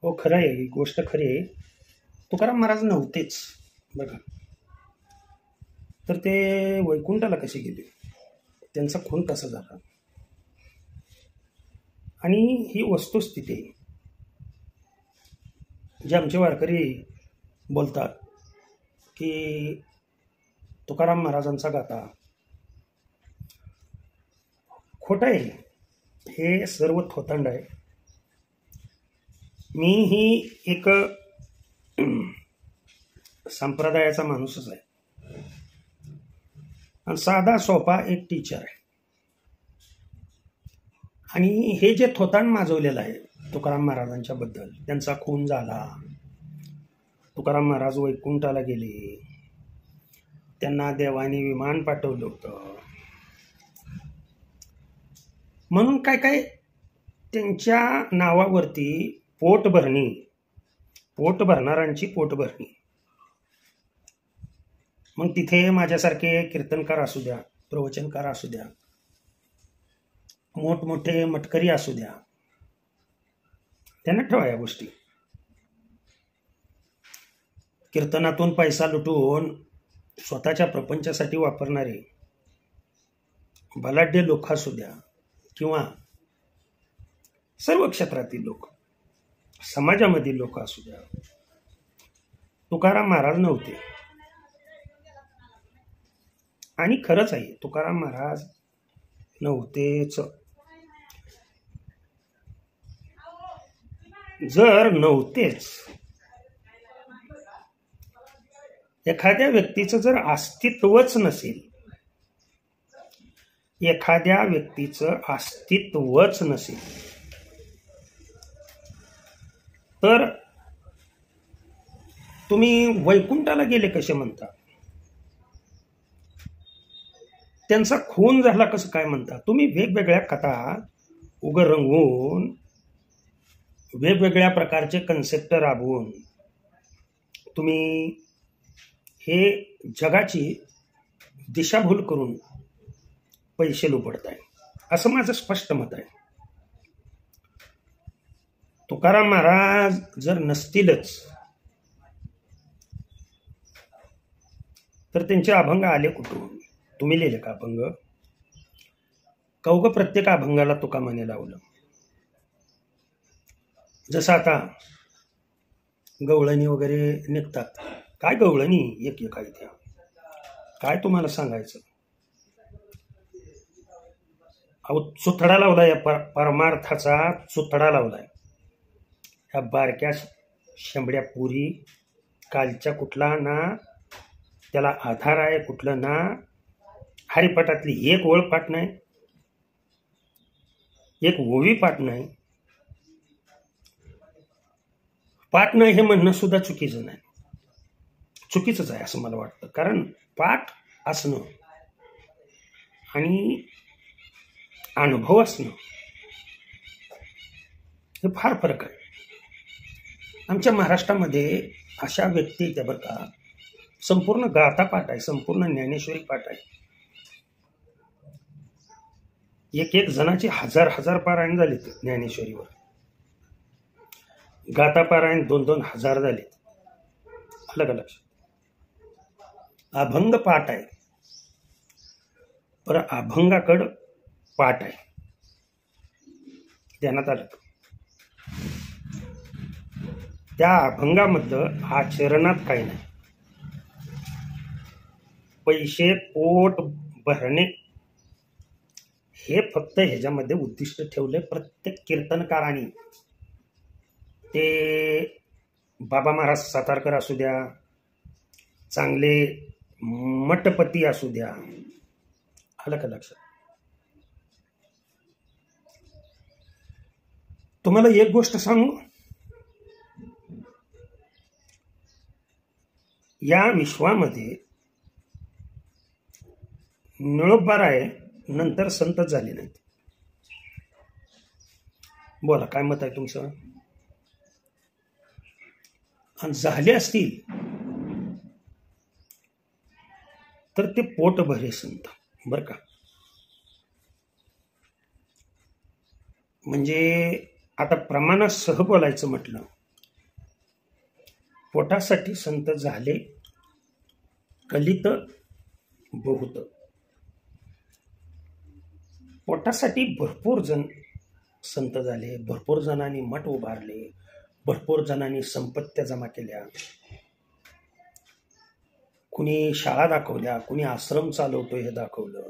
हो, खरं आहे, ही गोष्ट खरी आहे. तुकाराम महाराज नव्हतेच बघा. तर ते वैकुंठाला कसे गेले, त्यांचा खून कसा झाला, आणि ही वस्तुस्थिती आहे. जे आमचे वारकरी बोलतात की तुकाराम महाराजांचा गाथा खोटं आहे, हे सर्व थोतांड आहे. मी ही एक संप्रदायाचा माणूसच आहे आणि साधा सोपा एक टीचर आहे. आणि हे जे थोतांड माजवलेलं आहे तुकाराम महाराजांच्या बद्दल, त्यांचा खून झाला, तुकाराम महाराज वैकुंठाला गेले, त्यांना देवाने विमान पाठवलं होतं, म्हणून काय काय त्यांच्या नावावरती पोटभरणी, पोट भरणाऱ्यांची पोटभरणी. मग तिथे माझ्यासारखे कीर्तनकार असू द्या, प्रवचनकार असू द्या, मोठमोठे मटकरी असू द्या, त्यांना ठेवा या गोष्टी. कीर्तनातून पैसा लुटून स्वतःच्या प्रपंचासाठी वापरणारे बलाढ्य लोक असू द्या किंवा सर्व क्षेत्रातील लोक, समाजामधील लोक असू द्या, तुकाराम महाराज नव्हते. आणि खरंच आहे, तुकाराम महाराज नव्हतेच. जर नव्हतेच, एखाद्या व्यक्तीचं जर अस्तित्वच नसेल, एखाद्या व्यक्तीचं अस्तित्वच नसेल, तर तुम्ही वैकुंठाला गेले कसे म्हणता, त्यांचा खून झाला कसं काय म्हणता. तुम्ही वेगवेगळ्या कथा उघड रंगवून, वेगवेगळ्या प्रकारचे कन्सेप्ट राबवून तुम्ही हे जगाची दिशाभूल करून पैसे लुबडताय, असं माझं स्पष्ट मत आहे. तुकाराम महाराज जर नसतीलच तर त्यांचे अभंग आले कुठून? तुम्ही लिहिले का अभंग? कौग प्रत्येक अभंगाला तुका म्हणे लावलं. जसं आता गवळणी वगैरे निघतात, काय गवळणी एक एक आहे त्या, काय तुम्हाला सांगायचं. अहो, चुथडा लावलाय, परमार्थाचा चुथडा लावलाय. ह्या बारक्या शेंबड्या पुरी, कालच्या कुठला ना त्याला आधार आहे, कुठलं ना हरिपाठातली एक ओळ पाठ नाही, एक ओवी पाठ नाही. पाठ नाही हे म्हणणं सुद्धा चुकीचं नाही, चुकीचंच आहे असं मला वाटतं. कारण पाठ असणं आणि अनुभव असणं हे फार फरक आहे. आमच्या महाराष्ट्रामध्ये अशा व्यक्ती त्या बरं का, संपूर्ण गाथा पाठ आहे, संपूर्ण ज्ञानेश्वरी पाठ आहे. एक एक जणाची हजार हजार पारायण झाले ज्ञानेश्वरीवर, गाथा पारायण 2-2 हजार झाले. अलग अलग अभंग पाठ आहे, पर अभंगाकड पाठ आहे, ध्यानात आलं. त्या अभंगामधलं आचरणात काही नाही. पैसे पोट भरणे हे फक्त ह्याच्यामध्ये उद्दिष्ट ठेवले प्रत्येक कीर्तनकारांनी. ते बाबा महाराज सातारकर असू द्या, चांगले मठपती असू द्या, आलं का लक्षात? तुम्हाला एक गोष्ट सांगू, या विश्वामध्ये निळोबाराय नंतर संतच झाले नाहीत. बोला, काय मत आहे तुमचं? आणि झाले असतील तर ते पोट भरे संत बर का. म्हणजे आता प्रमाणासह बोलायचं म्हटलं पोटासाठी संत झाले कलित बहुत. पोटासाठी भरपूर जण संत झाले, भरपूर जणांनी मठ उभारले, भरपूर जणांनी संपत्त्या जमा केल्या, कुणी शाळा दाखवल्या, कुणी आश्रम चालवतो हे दाखवलं.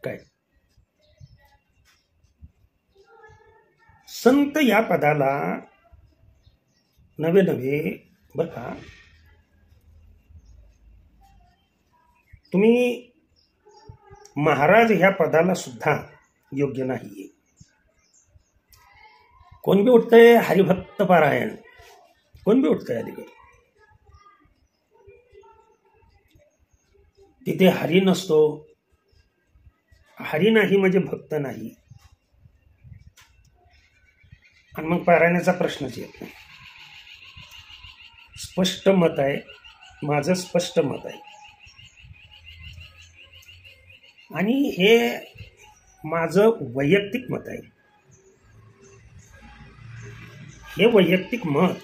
काय संत या पदाला नवे नवे बर का, तुम्ही महाराज ह्या पदाला सुद्धा योग्य नाहीये. कोण बी उठतंय हरिभक्त पारायण, कोण बी उठतंय अलीकडे, तिथे हरी नसतो. हरी नाही म्हणजे भक्त नाही, आणि मग पारायणाचा प्रश्नच येत नाही. स्पष्ट मत आहे माझं, स्पष्ट मत आहे, आणि हे माझं वैयक्तिक मत आहे. हे वैयक्तिक मत,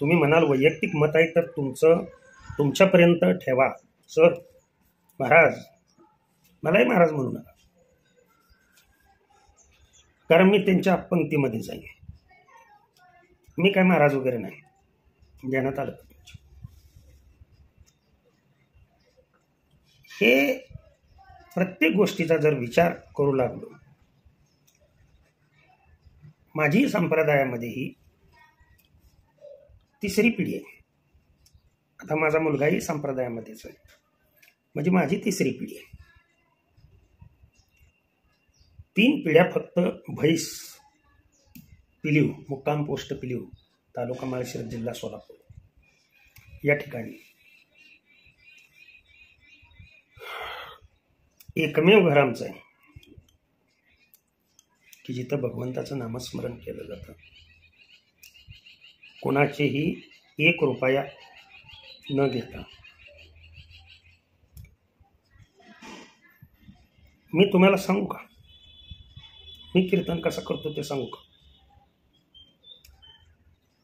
तुम्ही म्हणाल वैयक्तिक मत आहे तर तुमच्यापर्यंत ठेवा. सर महाराज, मलाही महाराज म्हणू नका, कारण मी त्यांच्या पंक्तीमध्ये जाईन. मी काय महाराज वगैरे नाही, देण्यात आलं. हे प्रत्येक गोष्टीचा जर विचार करू लागलो, माझी संप्रदायामध्ये ही तिसरी पिढी आहे. आता माझा मुलगाही संप्रदायामध्येच आहे, म्हणजे माझी तिसरी पिढी आहे. 3 पिढ्या फक्त म्हैस पिलीव, मुक्काम पोस्ट पिलीव, तालुका माळशिरस, जिल्हा सोलापूर या ठिकाणी एकमेव घर आमचं आहे की जिथं भगवंताचं नामस्मरण केलं जातं. कोणाचेही 1 रुपया न घेता. मी तुम्हाला सांगू का, मी कीर्तन कसं करतो ते सांगू का?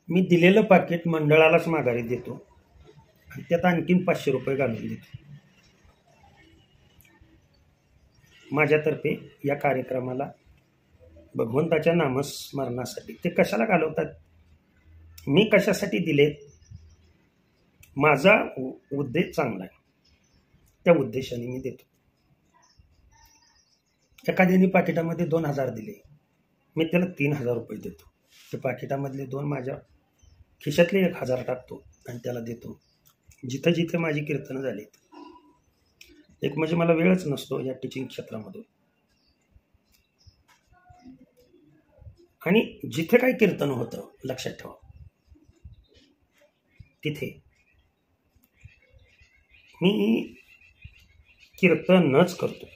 मी दिलेलं पाकिट मंडळालाच माघारी देतो आणि त्यात आणखीन 500 रुपये घालून देतो. माझ्यातर्फे या कार्यक्रमाला भगवंताच्या नामस्मरणासाठी. ते कशाला घालवतात, मी कशासाठी दिले, माझा उद्देश चांगला आहे, त्या उद्देशाने मी देतो. एखाद्याने पाकिटामध्ये 2000 दिले, मी त्याला 3000 रुपये देतो. ते पाकिटामधले 2 माझ्या खिशातले 1000 टाकतो आणि त्याला देतो. जिथं जिथे माझी कीर्तनं झालीत, एक म्हणजे मला वेळच नसतो या टीचिंग क्षेत्रामधून, आणि जिथे काही कीर्तन होतं लक्षात ठेवा, तिथे मी कीर्तनच करतो,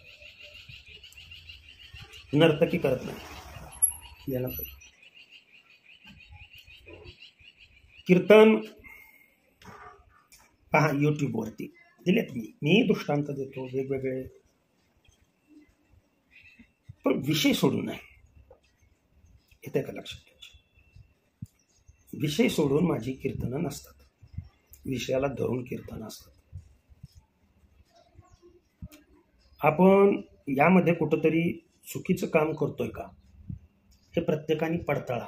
नर्तकी करत नाही. कीर्तन पहा यूट्यूबवरती दिलेत, मी दृष्टांत देतो वेगवेगळे, पण विषय सोडून नाही. येते का लक्षात ठेवायचं, विषय सोडून माझी कीर्तनं नसतात, विषयाला धरून कीर्तन असतात. आपण यामध्ये कुठंतरी चुकीचं काम करतोय का हे प्रत्येकाने पडताळा.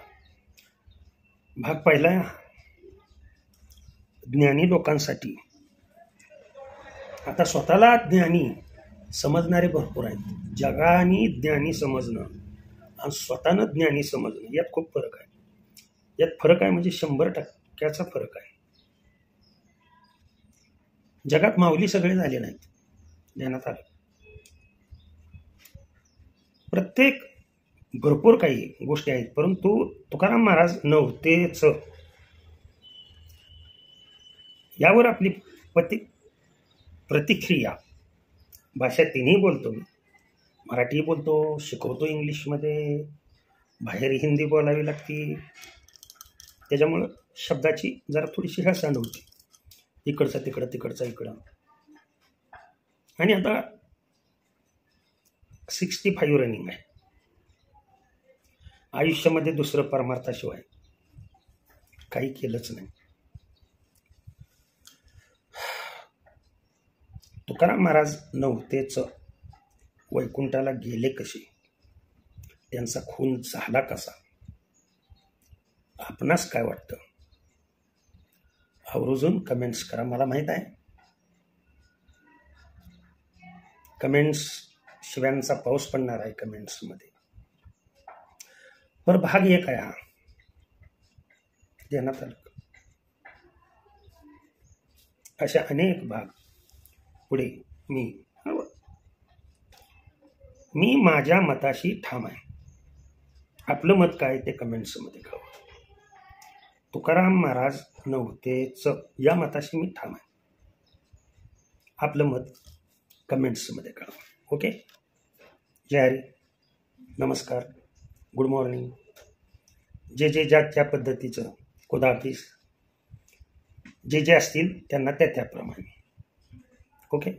भाग पहिला, ज्ञानी लोकांसाठी. आता स्वतःला ज्ञानी समजणारे भरपूर आहेत. जगाने ज्ञानी समजणं आणि स्वतःनं ज्ञानी समजणं यात खूप फरक आहे. यात फरक आहे म्हणजे 100% फरक आहे. जगात माऊली सगळे झाले नाहीत, ध्यानात आलं. प्रत्येक भरपूर काही गोष्टी आहेत, परंतु तुकाराम महाराज नव्हतेच. यावर आपली प्रतिक्रिया. भाषा तिन्ही बोलतो मी, मराठी बोलतो, शिकवतो इंग्लिशमध्ये, बाहेर हिंदी बोलावी लागते, त्याच्यामुळं शब्दाची जरा थोडीशी हळसांड होती, इकडचा तिकडं तिकडचा इकडं. आणि आता 65 रनिंग आहे. आयुष्यामध्ये दुसरं परमार्थाशिवाय काही केलंच नाही. तुकाराम महाराज नव्हतेच वैकुंठाला गेले कसे, त्यांचा खून झाला कसा, आपणास काय वाटतं? आवर्जून कमेंट्स करा. मला माहित आहे कमेंट्स शिव्यांचा पाऊस पडणार आहे कमेंट्समध्ये. पर भाग एक आहे हा देण्यात आलं. अशा अनेक भाग पुढे मी माझ्या मताशी ठाम आहे. आपलं मत काय ते कमेंट्समध्ये कळवा. तुकाराम महाराज नव्हतेच या मताशी मी ठाम आहे. आपलं मत कमेंट्समध्ये कळवा. ओके. जय हरी, नमस्कार, गुड मॉर्निंग. जे ज्या त्या पद्धतीचं खुदाहाफिज. जे असतील त्यांना त्याप्रमाणे. ओके.